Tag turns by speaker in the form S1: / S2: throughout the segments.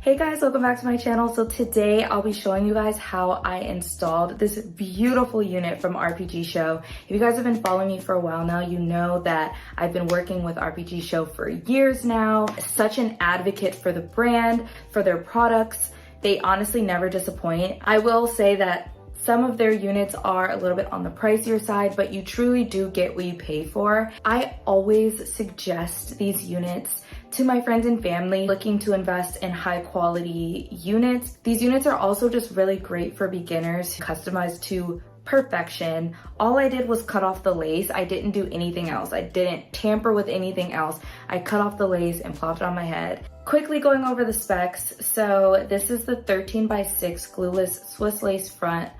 S1: Hey guys, welcome back to my channel. So today I'll be showing you guys how I installed this beautiful unit from RPGSHOW. If you guys have been following me for a while now, you know that I've been working with RPGSHOW for years now. Such an advocate for the brand, for their products. They honestly never disappoint. I will say that some of their units are a little bit on the pricier side, but you truly do get what you pay for. I always suggest these units to my friends and family looking to invest in high quality units. These units are also just really great for beginners, customized to perfection. All I did was cut off the lace. I didn't do anything else. I didn't tamper with anything else. I cut off the lace and plopped it on my head. Quickly going over the specs. So this is the 13x6 glueless Swiss lace front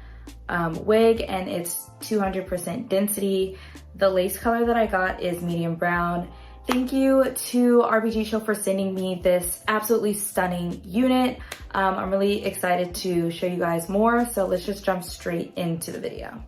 S1: wig, and it's 200% density. The lace color that I got is medium brown. Thank you to RPGSHOW for sending me this absolutely stunning unit. I'm really excited to show you guys more, so let's just jump straight into the video.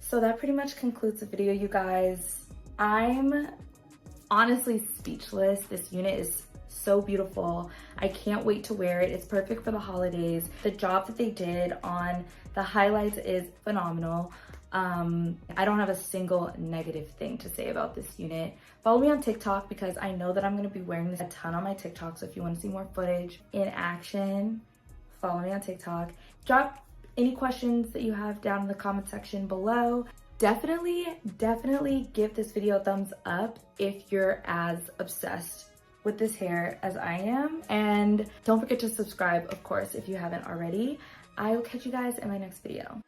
S1: So that pretty much concludes the video, you guys. I'm honestly speechless. This unit is so beautiful. I can't wait to wear it. It's perfect for the holidays. The job that they did on the highlights is phenomenal. I don't have a single negative thing to say about this unit. Follow me on TikTok because I know that I'm gonna be wearing this a ton on my TikTok. So if you wanna see more footage in action, follow me on TikTok. Drop any questions that you have down in the comment section below. Definitely give this video a thumbs up if you're as obsessed with this hair as I am. And don't forget to subscribe, of course, if you haven't already. I will catch you guys in my next video.